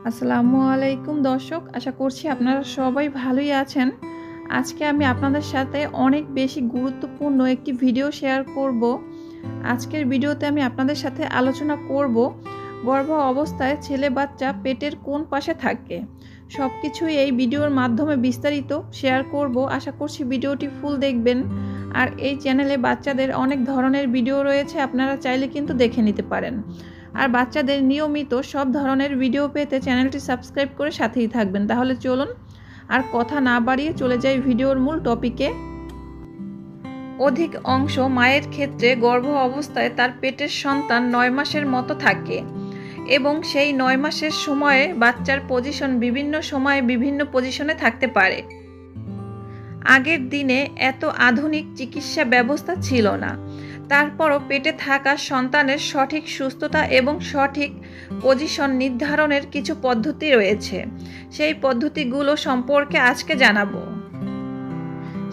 আসসালামু আলাইকুম দর্শক, আশা করছি আপনারা সবাই ভালোই আছেন। আজকে আমি আপনাদের সাথে অনেক বেশি গুরুত্বপূর্ণ একটি ভিডিও শেয়ার করব। আজকের ভিডিওতে আমি আপনাদের সাথে আলোচনা করব গর্ভ অবস্থায় ছেলে বাচ্চা পেটের কোন পাশে থাকে। সব কিছুই এই ভিডিওর মাধ্যমে বিস্তারিত শেয়ার করব। আশা করছি ভিডিওটি ফুল দেখবেন। আর এই চ্যানেলে বাচ্চাদের অনেক ধরনের ভিডিও রয়েছে, আপনারা চাইলে কিন্তু দেখে নিতে পারেন। আর বাচ্চাদের নিয়মিত সব ধরনের ভিডিও পেতে চ্যানেলটি সাবস্ক্রাইব করে সাথেই থাকবেন। তাহলে চলুন আর কথা না বাড়িয়ে চলে যাই ভিডিওর মূল টপিকে। অধিক অংশ মায়ের ক্ষেত্রে গর্ভ অবস্থায় তার পেটের সন্তান 9 মাসের মতো থাকে এবং সেই 9 মাসের সময়ে বাচ্চার পজিশন বিভিন্ন সময়ে বিভিন্ন পজিশনে থাকতে পারে। আগের দিনে এত আধুনিক চিকিৎসা ব্যবস্থা ছিল না, তারপরও পেটে থাকা সন্তানের সঠিক সুস্থতা এবং সঠিক পজিশন নির্ধারণের কিছু পদ্ধতি রয়েছে। সেই পদ্ধতিগুলো সম্পর্কে আজকে জানাবো।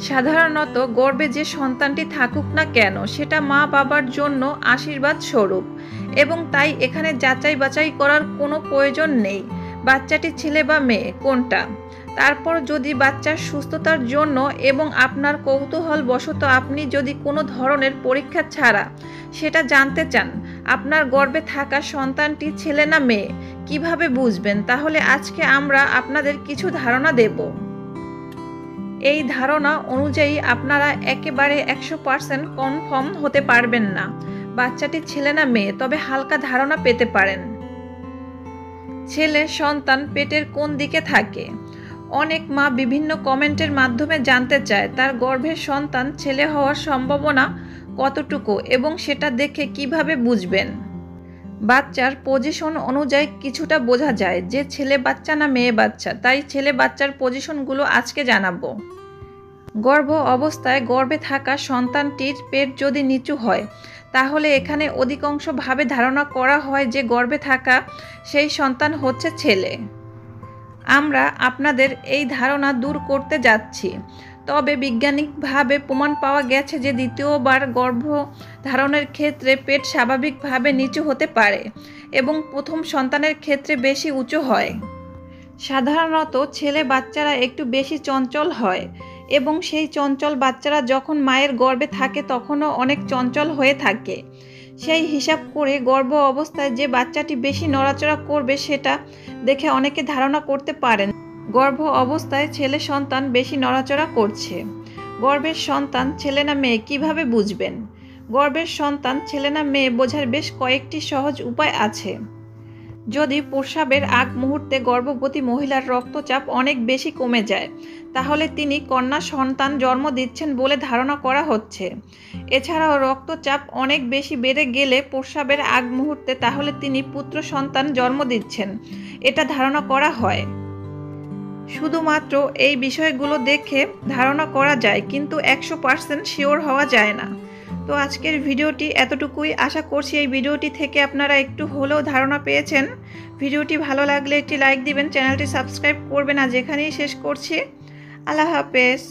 সাধারণত গর্ভে যে সন্তানটি থাকুক না কেন সেটা মা বাবার জন্য আশীর্বাদ স্বরূপ এবং তাই এখানে যাচাই বাছাই করার কোনো প্রয়োজন নেই বাচ্চাটি ছেলে বা মেয়ে কোনটা। তারপর যদি বাচ্চার সুস্থতার জন্য এবং আপনার কৌতূহল বশত আপনি যদি কোনো ধরনের পরীক্ষা ছাড়া সেটা জানতে চান আপনার গর্ভে থাকা সন্তানটি ছেলে না মেয়ে কিভাবে বুঝবেন, তাহলে আজকে আমরা আপনাদের কিছু ধারণা দেব। এই ধারণা অনুযায়ী আপনারা একেবারে 100% কনফার্ম হতে পারবেন না বাচ্চাটি ছেলে না মেয়ে, তবে হালকা ধারণা পেতে পারেন। ছেলে সন্তান পেটের কোন দিকে থাকে? অনেক মা বিভিন্ন কমেন্টের মাধ্যমে জানতে চায় তার গর্ভের সন্তান ছেলে হওয়ার সম্ভাবনা কতটুকু এবং সেটা দেখে কিভাবে বুঝবেন। বাচ্চার পজিশন অনুযায়ী কিছুটা বোঝা যায় যে ছেলে বাচ্চা না মেয়ে বাচ্চা, তাই ছেলে বাচ্চার পজিশনগুলো আজকে জানাবো। গর্ভ অবস্থায় গর্ভে থাকা সন্তানটির পেট যদি নিচু হয় তাহলে এখানে অধিকাংশভাবে ধারণা করা হয় যে গর্ভে থাকা সেই সন্তান হচ্ছে ছেলে। আমরা আপনাদের এই ধারণা দূর করতে যাচ্ছি। তবে বৈজ্ঞানিকভাবে প্রমাণ পাওয়া গেছে যে দ্বিতীয়বার গর্ভধারণের ক্ষেত্রে পেট স্বাভাবিকভাবে নিচু হতে পারে এবং প্রথম সন্তানের ক্ষেত্রে বেশি উঁচু হয়। সাধারণত ছেলে বাচ্চারা একটু বেশি চঞ্চল হয় এবং সেই চঞ্চল বাচ্চারা যখন মায়ের গর্ভে থাকে তখনও অনেক চঞ্চল হয়ে থাকে। সেই হিসাব করে গর্ভ অবস্থায় যে বাচ্চাটি বেশি নড়াচড়া করবে সেটা দেখে অনেকে ধারণা করতে পারেন গর্ভ অবস্থায় ছেলে সন্তান বেশি নড়াচড়া করছে। গর্ভের সন্তান ছেলে না মেয়ে কিভাবে বুঝবেন? গর্ভের সন্তান ছেলে না মেয়ে বোঝার বেশ কয়েকটি সহজ উপায় আছে। যদি প্রস্রাবের আগ মুহূর্তে গর্ভবতী মহিলার রক্তচাপ অনেক বেশি কমে যায় তাহলে তিনি কন্যা সন্তান জন্ম দিচ্ছেন বলে ধারণা করা হচ্ছে। এছাড়াও রক্তচাপ অনেক বেশি বেড়ে গেলে প্রস্রাবের আগ মুহূর্তে তাহলে তিনি পুত্র সন্তান জন্ম দিচ্ছেন এটা ধারণা করা হয়। শুধুমাত্র এই বিষয়গুলো দেখে ধারণা করা যায়, কিন্তু 100% শিওর হওয়া যায় না। তো আজকের ভিডিওটি এতটুকুই। আশা করছি এই ভিডিওটি থেকে আপনারা একটু হলেও ধারণা পেয়েছেন। ভিডিওটি ভালো লাগলে একটি লাইক দিবেন, চ্যানেলটি সাবস্ক্রাইব করবেন। আজ এখানেই শেষ করছি। আল্লাহ হাফেজ।